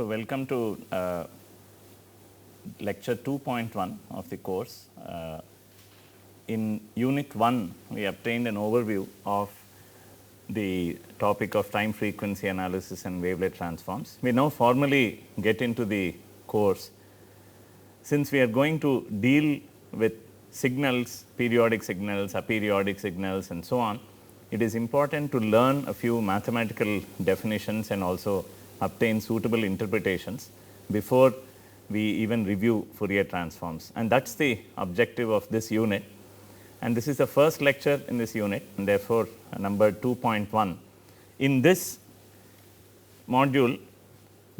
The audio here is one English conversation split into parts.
welcome to lecture 2.1 of the course. In unit 1, we obtained an overview of the topic of time frequency analysis and wavelet transforms. We now formally get into the course. Since we are going to deal with signals, periodic signals, aperiodic signals and so on, it is important to learn a few mathematical definitions and also obtain suitable interpretations before we even review Fourier transforms, and that is the objective of this unit. And this is the first lecture in this unit, and therefore, number 2.1. In this module,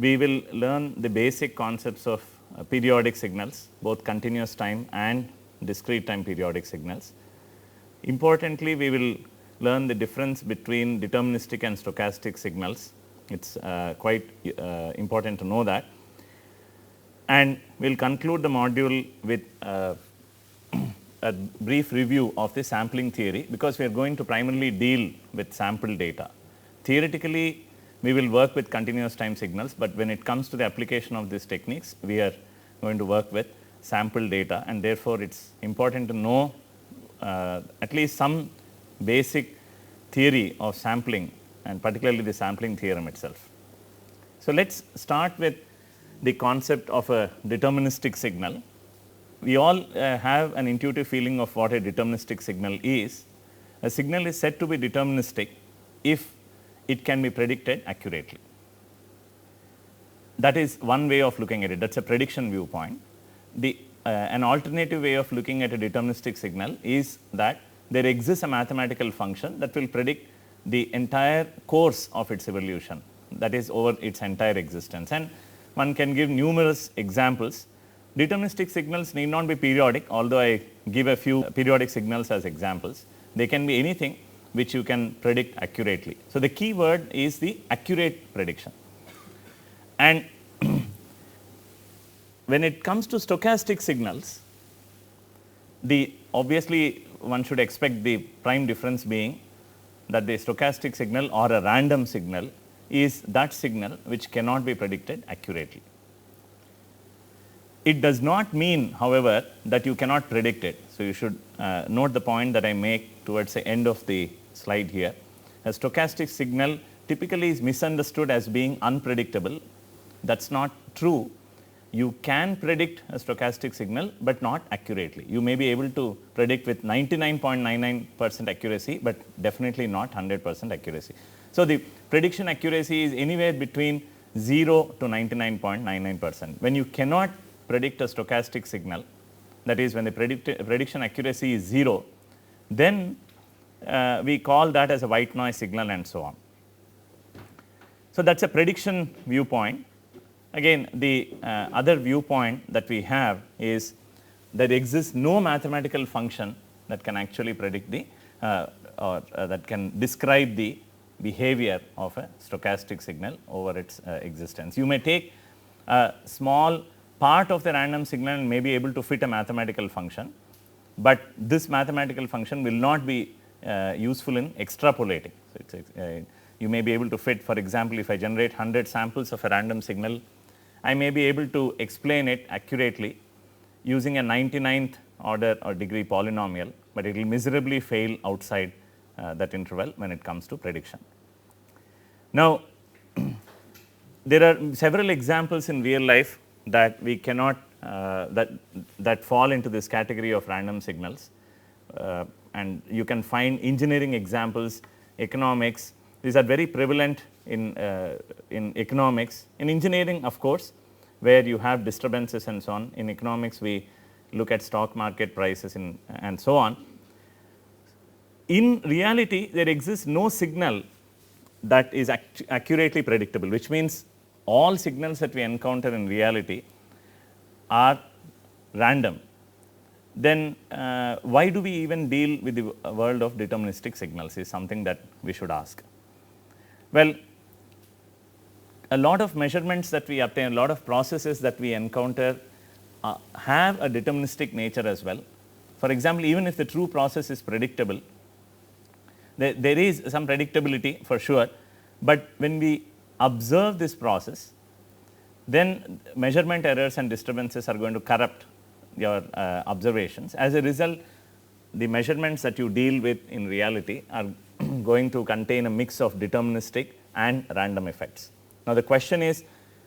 we will learn the basic concepts of periodic signals, both continuous time and discrete time periodic signals. Importantly, we will learn the difference between deterministic and stochastic signals. It is quite important to know that. And we will conclude the module with a brief review of the sampling theory, because we are going to primarily deal with sample data. Theoretically, we will work with continuous time signals, but when it comes to the application of these techniques, we are going to work with sample data, and therefore, it is important to know at least some basic theory of sampling, and particularly the sampling theorem itself. So, let us start with the concept of a deterministic signal. We all have an intuitive feeling of what a deterministic signal is. A signal is said to be deterministic if it can be predicted accurately. That is one way of looking at it, that is a prediction viewpoint. An alternative way of looking at a deterministic signal is that there exists a mathematical function that will predict the entire course of its evolution, that is over its entire existence, and one can give numerous examples. Deterministic signals need not be periodic, although I give a few periodic signals as examples. They can be anything which you can predict accurately. So, the key word is the accurate prediction. And when it comes to stochastic signals, obviously one should expect the prime difference being that the stochastic signal or a random signal is that signal which cannot be predicted accurately. It does not mean, however, that you cannot predict it. So, you should note the point that I make towards the end of the slide here. A stochastic signal typically is misunderstood as being unpredictable. That is not true. You can predict a stochastic signal, but not accurately. You may be able to predict with 99.99% accuracy, but definitely not 100% accuracy. So, the prediction accuracy is anywhere between 0 to 99.99%. When you cannot predict a stochastic signal, that is when the prediction accuracy is 0, then we call that as a white noise signal and so on. So, that is a prediction viewpoint. Again, the other viewpoint that we have is that there exists no mathematical function that can actually predict the or that can describe the behavior of a stochastic signal over its existence. You may take a small part of the random signal and may be able to fit a mathematical function, but this mathematical function will not be useful in extrapolating. So, you may be able to fit, for example, if I generate 100 samples of a random signal, I may be able to explain it accurately using a 99th order or degree polynomial, but it will miserably fail outside that interval when it comes to prediction. Now, there are several examples in real life that we cannot that fall into this category of random signals, and you can find engineering examples, economics. These are very prevalent in economics. In engineering, of course, where you have disturbances and so on. In economics, we look at stock market prices and so on. In reality, there exists no signal that is accurately predictable, which means all signals that we encounter in reality are random. Then why do we even deal with the world of deterministic signals is something that we should ask. Well, a lot of measurements that we obtain, a lot of processes that we encounter have a deterministic nature as well. For example, even if the true process is predictable, there is some predictability for sure, but when we observe this process, then measurement errors and disturbances are going to corrupt your observations. As a result, the measurements that you deal with in reality are going to contain a mix of deterministic and random effects. Now, the question is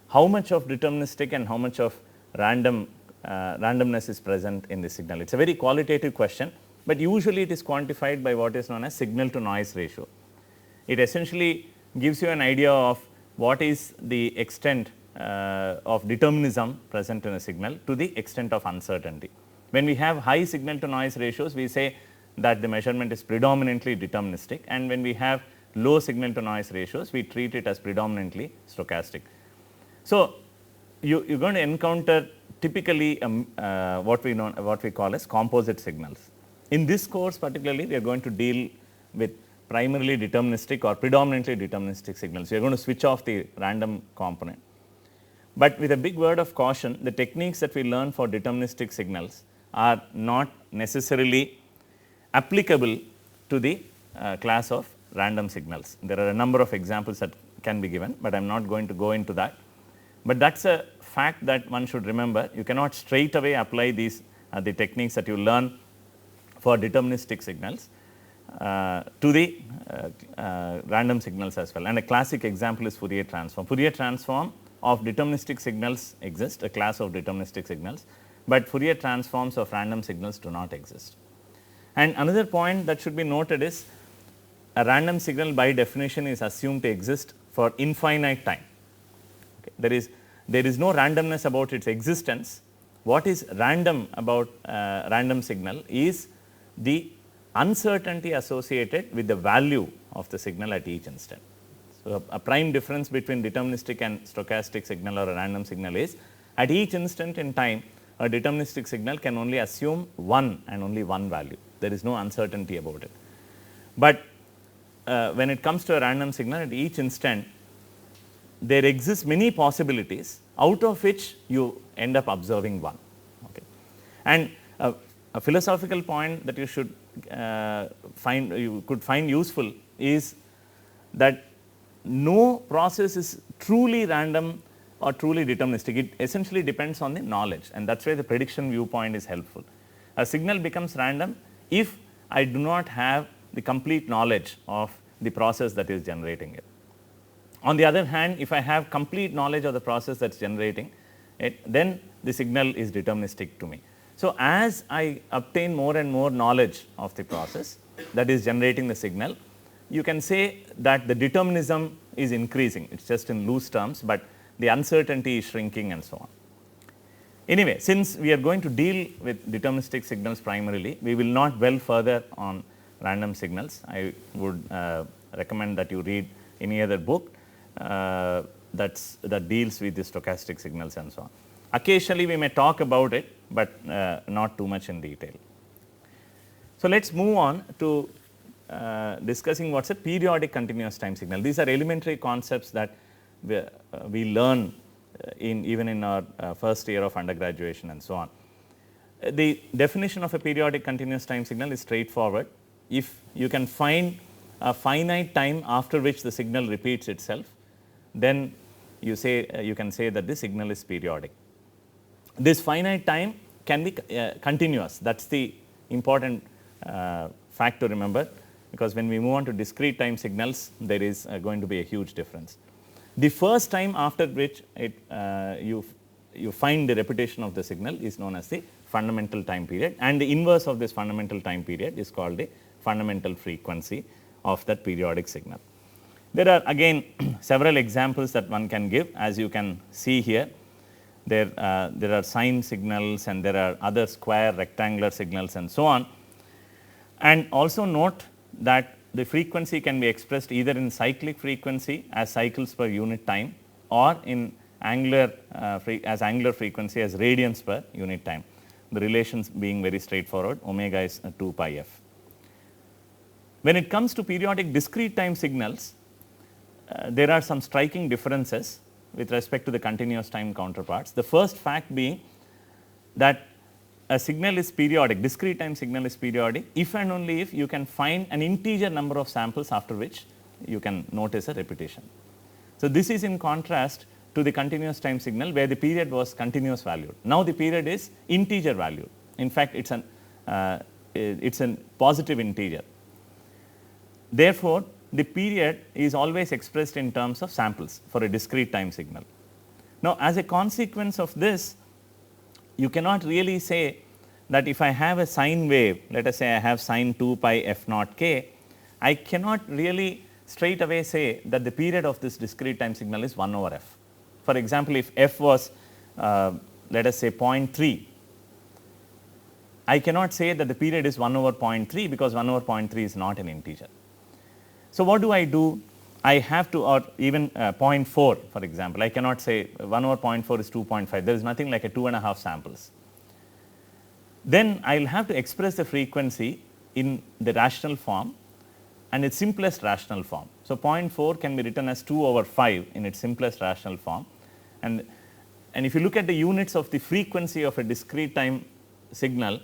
how much of deterministic and how much of randomness is present in the signal. It is a very qualitative question, but usually it is quantified by what is known as signal to noise ratio. It essentially gives you an idea of what is the extent of determinism present in a signal to the extent of uncertainty. When we have high signal to noise ratios, we say that the measurement is predominantly deterministic, and when we have low signal to noise ratios, we treat it as predominantly stochastic. So, you are going to encounter typically what we call as composite signals. In this course particularly, we are going to deal with primarily deterministic or predominantly deterministic signals. We are going to switch off the random component. But with a big word of caution, the techniques that we learn for deterministic signals are not necessarily applicable to the class of random signals. There are a number of examples that can be given, but I am not going to go into that. But that is a fact that one should remember. You cannot straight away apply these the techniques that you learn for deterministic signals to the random signals as well. And a classic example is Fourier transform. Fourier transform of deterministic signals exist, a class of deterministic signals, but Fourier transforms of random signals do not exist. And another point that should be noted is a random signal by definition is assumed to exist for infinite time. Okay. There is no randomness about its existence. What is random about random signal is the uncertainty associated with the value of the signal at each instant. So, a prime difference between deterministic and stochastic signal or a random signal is at each instant in time, a deterministic signal can only assume one and only one value. There is no uncertainty about it. But when it comes to a random signal, at each instant there exist many possibilities, out of which you end up observing one. Okay. And a philosophical point that you should you could find useful is that no process is truly random or truly deterministic. It essentially depends on the knowledge, and that is why the prediction viewpoint is helpful. A signal becomes random if I do not have the complete knowledge of the process that is generating it. On the other hand, if I have complete knowledge of the process that is generating it, then the signal is deterministic to me. So, as I obtain more and more knowledge of the process that is generating the signal, you can say that the determinism is increasing. It is just in loose terms, but the uncertainty is shrinking and so on. Anyway, since we are going to deal with deterministic signals primarily, we will not dwell further on random signals. I would recommend that you read any other book that deals with the stochastic signals and so on. Occasionally we may talk about it, but not too much in detail. So, let us move on to discussing what is a periodic continuous time signal. These are elementary concepts that we learn even in our first year of undergraduation and so on. The definition of a periodic continuous time signal is straightforward. If you can find a finite time after which the signal repeats itself, then you can say that the signal is periodic. This finite time can be continuous. That is the important fact to remember, because when we move on to discrete time signals, there is going to be a huge difference. The first time after which you find the repetition of the signal is known as the fundamental time period, and the inverse of this fundamental time period is called the fundamental frequency of that periodic signal. There are again several examples that one can give. As you can see here, there are sine signals and there are other square, rectangular signals and so on. And also note that the frequency can be expressed either in cyclic frequency as cycles per unit time, or in angular frequency as radians per unit time. The relations being very straightforward, omega is 2 pi f. When it comes to periodic discrete time signals, there are some striking differences with respect to the continuous time counterparts. The first fact being that a signal is periodic, discrete time signal is periodic if and only if you can find an integer number of samples after which you can notice a repetition. So, this is in contrast to the continuous time signal where the period was continuous valued. Now the period is integer valued. In fact, it's a positive integer. Therefore, the period is always expressed in terms of samples for a discrete time signal. Now, as a consequence of this, you cannot really say that if I have a sine wave, let us say I have sine 2 pi f naught k, I cannot really straight away say that the period of this discrete time signal is 1 over f. For example, if f was let us say 0.3, I cannot say that the period is 1 over 0.3 because 1 over 0.3 is not an integer. So, what do? I have to, or even 0.4 for example, I cannot say 1 over 0.4 is 2.5, there is nothing like a 2.5 samples. Then I will have to express the frequency in the rational form and its simplest rational form. So, 0.4 can be written as 2 over 5 in its simplest rational form, and if you look at the units of the frequency of a discrete time signal,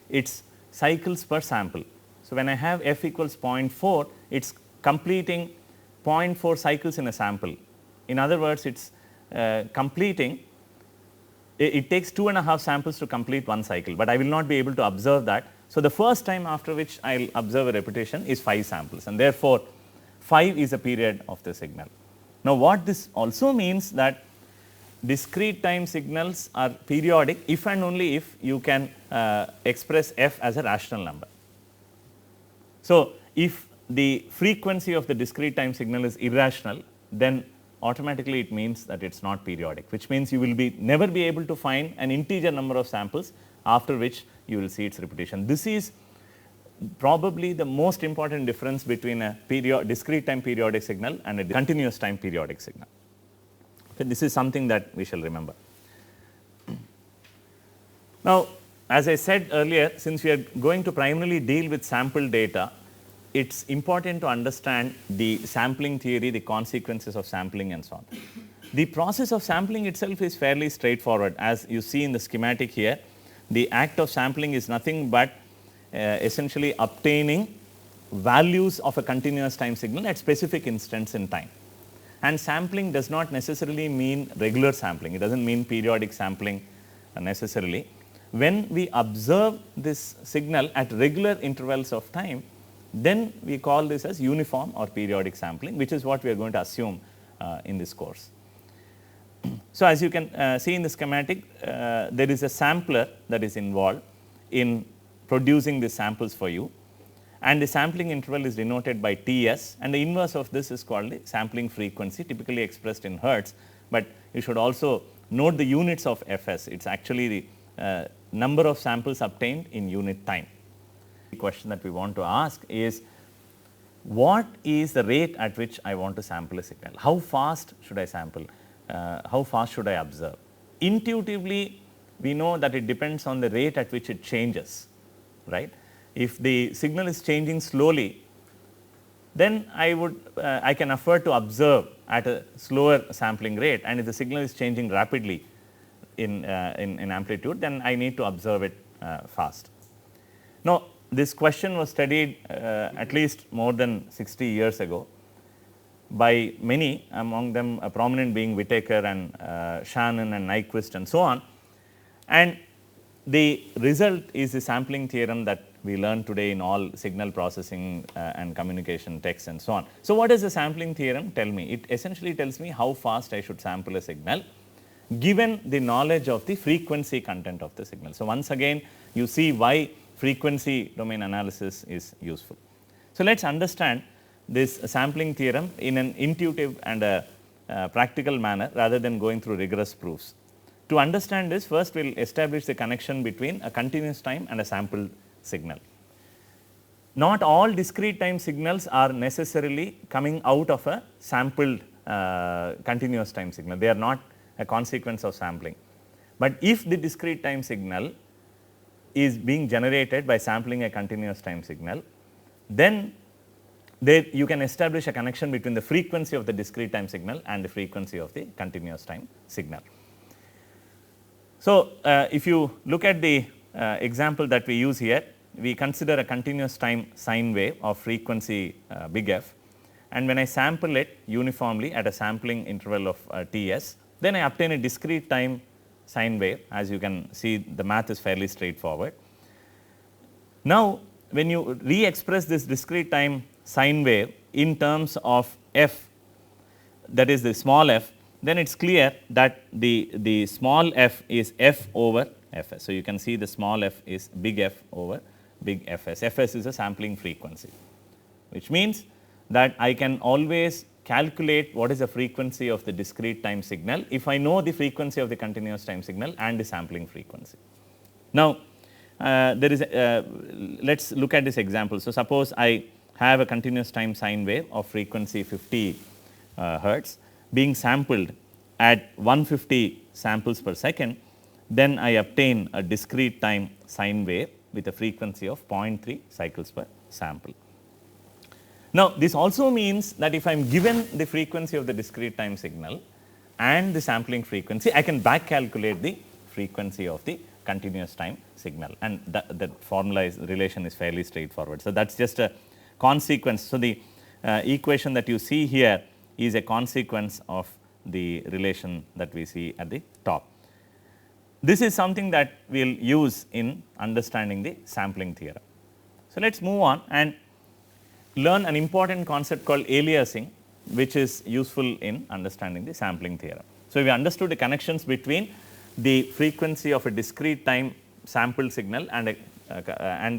it is cycles per sample. So, when I have f equals 0.4, it is completing 0.4 cycles in a sample. In other words, it is completing, it takes 2.5 samples to complete one cycle, but I will not be able to observe that. So, the first time after which I will observe a repetition is 5 samples, and therefore, 5 is a period of the signal. Now, what this also means that discrete time signals are periodic if and only if you can express f as a rational number. So, if the frequency of the discrete time signal is irrational, then automatically it means that it is not periodic, which means you will never be able to find an integer number of samples after which you will see its repetition. This is probably the most important difference between a discrete time periodic signal and a continuous time periodic signal. Okay, this is something that we shall remember. Now, as I said earlier, since we are going to primarily deal with sample data, it is important to understand the sampling theory, the consequences of sampling and so on. The process of sampling itself is fairly straightforward. As you see in the schematic here, the act of sampling is nothing but essentially obtaining values of a continuous time signal at specific instants in time. And sampling does not necessarily mean regular sampling, it does not mean periodic sampling necessarily. When we observe this signal at regular intervals of time, then we call this as uniform or periodic sampling, which is what we are going to assume in this course. So, as you can see in the schematic, there is a sampler that is involved in producing the samples for you, and the sampling interval is denoted by Ts, and the inverse of this is called the sampling frequency, typically expressed in hertz, but you should also note the units of Fs. It is actually the number of samples obtained in unit time. The question that we want to ask is, what is the rate at which I want to sample a signal? How fast should I sample? How fast should I observe? Intuitively, we know that it depends on the rate at which it changes, right. If the signal is changing slowly, then I can afford to observe at a slower sampling rate, and if the signal is changing rapidly in amplitude, then I need to observe it fast. Now, this question was studied at least more than 60 years ago by many, among them a prominent being Whittaker and Shannon and Nyquist and so on, and the result is the sampling theorem that we learn today in all signal processing and communication texts and so on. So, what does the sampling theorem tell me? It essentially tells me how fast I should sample a signal given the knowledge of the frequency content of the signal. So, once again you see why frequency domain analysis is useful. So, let us understand this sampling theorem in an intuitive and a practical manner rather than going through rigorous proofs. To understand this, first we will establish the connection between a continuous time and a sampled signal. Not all discrete time signals are necessarily coming out of a sampled continuous time signal, they are not a consequence of sampling. But if the discrete time signal is being generated by sampling a continuous time signal, then you can establish a connection between the frequency of the discrete time signal and the frequency of the continuous time signal. So, if you look at the example that we use here, we consider a continuous time sine wave of frequency big F, and when I sample it uniformly at a sampling interval of Ts then I obtain a discrete time sine wave. As you can see, the math is fairly straightforward. Now, when you re-express this discrete time sine wave in terms of f, that is the small f, then it is clear that the small f is f over fs. So, you can see the small f is big F over big Fs. Fs is a sampling frequency, which means that I can always calculate what is the frequency of the discrete time signal if I know the frequency of the continuous time signal and the sampling frequency. Now, there is let us look at this example. So, suppose I have a continuous time sine wave of frequency 50 hertz being sampled at 150 samples per second, then I obtain a discrete time sine wave with a frequency of 0.3 cycles per sample. Now, this also means that if I am given the frequency of the discrete time signal and the sampling frequency, I can back calculate the frequency of the continuous time signal, and that formula relation is fairly straightforward. So, that is just a consequence. So, the equation that you see here is a consequence of the relation that we see at the top. This is something that we will use in understanding the sampling theorem. So, let us move on and learn an important concept called aliasing, which is useful in understanding the sampling theorem. So, we understood the connections between the frequency of a discrete time sampled signal and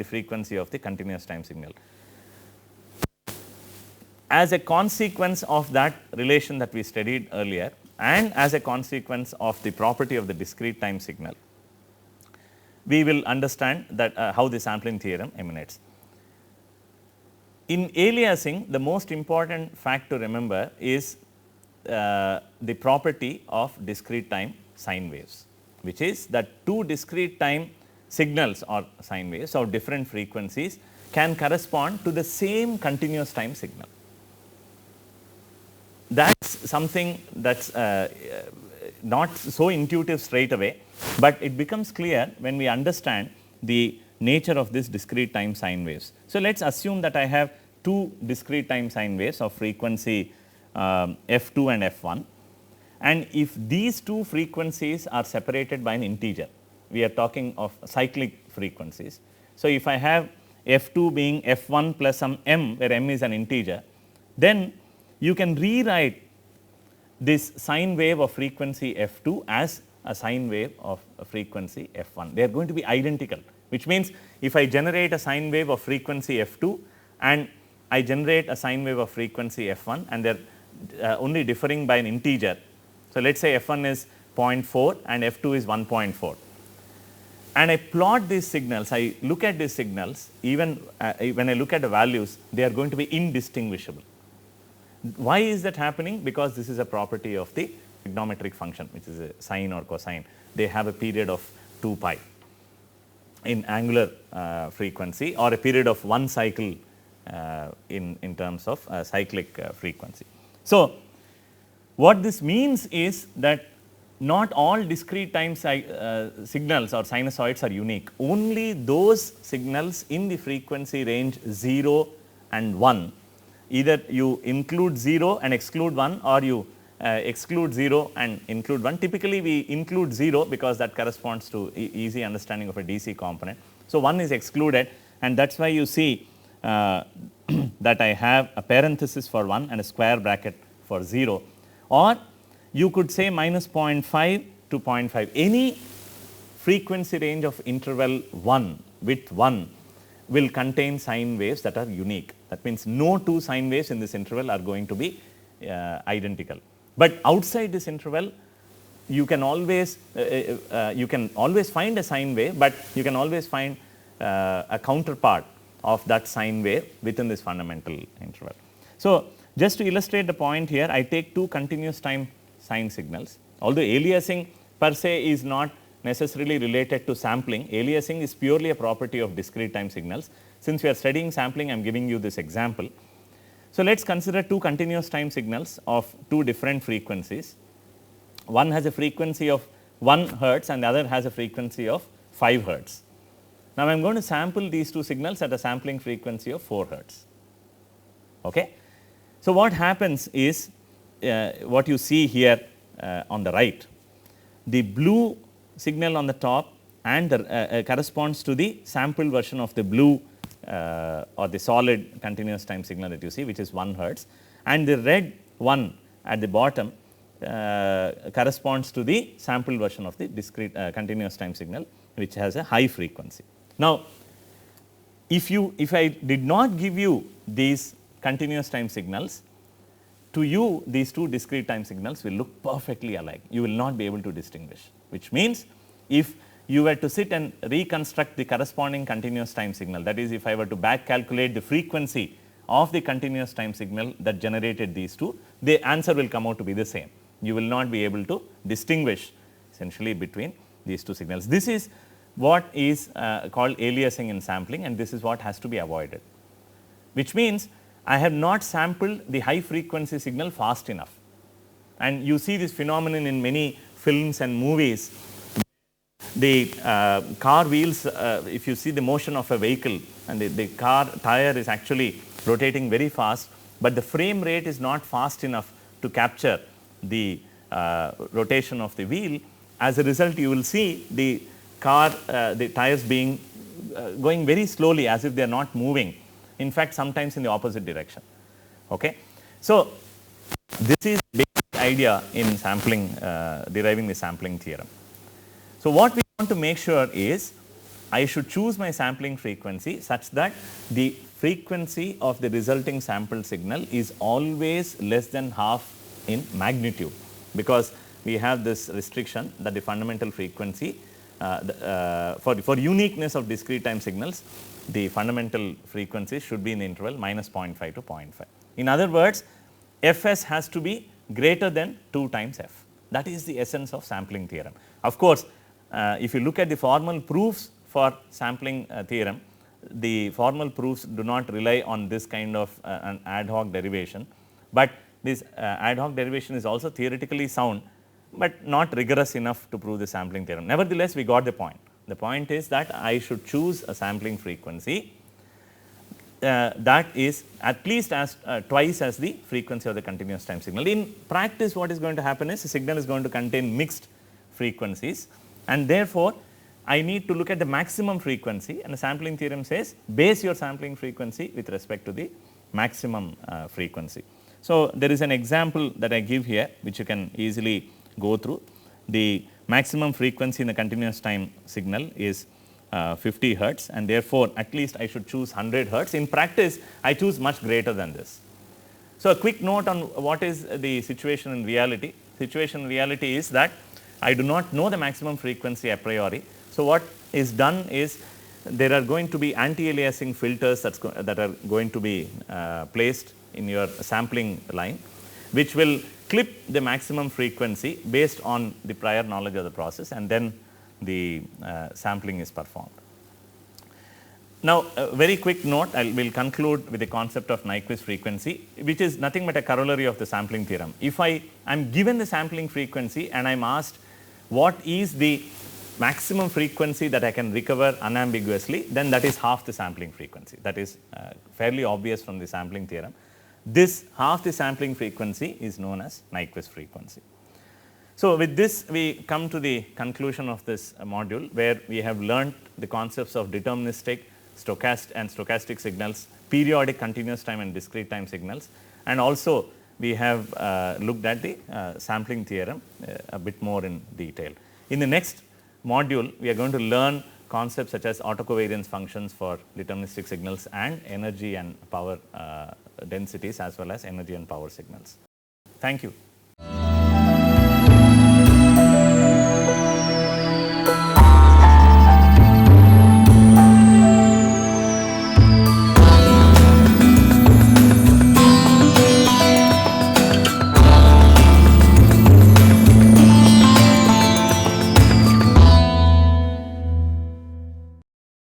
the frequency of the continuous time signal. As a consequence of that relation that we studied earlier, and as a consequence of the property of the discrete time signal, we will understand that how the sampling theorem emanates. In aliasing, the most important fact to remember is the property of discrete time sine waves, which is that two discrete time signals or sine waves of different frequencies can correspond to the same continuous time signal. That is something that is not so intuitive straight away, but it becomes clear when we understand the nature of this discrete time sine waves. So, let us assume that I have two discrete time sine waves of frequency f2 and f1, and if these two frequencies are separated by an integer, we are talking of cyclic frequencies. So, if I have f2 being f1 plus some m, where m is an integer, then you can rewrite this sine wave of frequency f2 as a sine wave of a frequency f1. They are going to be identical, which means if I generate a sine wave of frequency f2 and I generate a sine wave of frequency f1 and they are only differing by an integer. So, let us say f1 is 0.4 and f2 is 1.4, and I plot these signals, I look at these signals, even when I look at the values, they are going to be indistinguishable. Why is that happening? Because this is a property of the trigonometric function, which is a sine or cosine. They have a period of 2 pi in angular frequency, or a period of 1 cycle in terms of cyclic frequency. So, what this means is that not all discrete time signals or sinusoids are unique. Only those signals in the frequency range 0 and 1, either you include 0 and exclude 1, or you exclude 0 and include 1. Typically, we include 0 because that corresponds to easy understanding of a DC component. So, 1 is excluded, and that is why you see that I have a parenthesis for 1 and a square bracket for 0, or you could say minus 0.5 to 0.5. Any frequency range of interval 1 with 1 will contain sine waves that are unique. That means no two sine waves in this interval are going to be identical. But outside this interval, you can always find a sine wave, but you can always find a counterpart of that sine wave within this fundamental interval. So, just to illustrate the point here, I take two continuous time sine signals. Although aliasing per se is not necessarily related to sampling, aliasing is purely a property of discrete time signals. Since we are studying sampling, I am giving you this example. So, let us consider two continuous time signals of two different frequencies. One has a frequency of 1 hertz and the other has a frequency of 5 hertz. Now, I am going to sample these two signals at a sampling frequency of 4 hertz. Okay. So, what happens is what you see here on the right. The blue signal on the top and the, corresponds to the sample version of the blue or the solid continuous time signal that you see, which is 1 hertz, and the red one at the bottom corresponds to the sample version of the discrete continuous time signal, which has a high frequency. Now, if I did not give you these continuous time signals, to you these two discrete time signals will look perfectly alike. You will not be able to distinguish, which means if you were to sit and reconstruct the corresponding continuous time signal, that is, if I were to back calculate the frequency of the continuous time signal that generated these two, the answer will come out to be the same. You will not be able to distinguish essentially between these two signals. This is what is called aliasing in sampling, and this is what has to be avoided, which means I have not sampled the high frequency signal fast enough. And you see this phenomenon in many films and movies. The car wheels, if you see the motion of a vehicle and the car tire is actually rotating very fast, but the frame rate is not fast enough to capture the rotation of the wheel. As a result, you will see the car, the tires being going very slowly as if they are not moving. In fact, sometimes in the opposite direction. Okay. So, this is the basic idea in sampling, deriving the sampling theorem. So, what we want to make sure is I should choose my sampling frequency such that the frequency of the resulting sample signal is always less than half in magnitude, because we have this restriction that the fundamental frequency for uniqueness of discrete time signals, the fundamental frequency should be in the interval minus 0.5 to 0.5. In other words, Fs has to be greater than 2 times f. That is the essence of sampling theorem. Of course, if you look at the formal proofs for sampling theorem, the formal proofs do not rely on this kind of an ad hoc derivation, but this ad hoc derivation is also theoretically sound, but not rigorous enough to prove the sampling theorem. Nevertheless, we got the point. The point is that I should choose a sampling frequency that is at least as twice as the frequency of the continuous time signal. In practice, what is going to happen is the signal is going to contain mixed frequencies, and therefore, I need to look at the maximum frequency, and the sampling theorem says base your sampling frequency with respect to the maximum frequency. So, there is an example that I give here which you can easily go through. The maximum frequency in the continuous time signal is 50 hertz, and therefore, at least I should choose 100 hertz. In practice, I choose much greater than this. So, a quick note on what is the situation in reality. Situation in reality is that I do not know the maximum frequency a priori. So, what is done is there are going to be anti-aliasing filters that are going to be placed in your sampling line, which will clip the maximum frequency based on the prior knowledge of the process, and then the sampling is performed. Now, a very quick note, I will conclude with the concept of Nyquist frequency, which is nothing but a corollary of the sampling theorem. If I am given the sampling frequency and I am asked what is the maximum frequency that I can recover unambiguously, then that is half the sampling frequency. That is fairly obvious from the sampling theorem. This half the sampling frequency is known as Nyquist frequency. So, with this we come to the conclusion of this module, where we have learnt the concepts of deterministic, stochastic signals, periodic continuous time and discrete time signals, and also we have looked at the sampling theorem a bit more in detail. In the next module, we are going to learn concepts such as autocovariance functions for deterministic signals and energy and power densities, as well as energy and power signals. Thank you.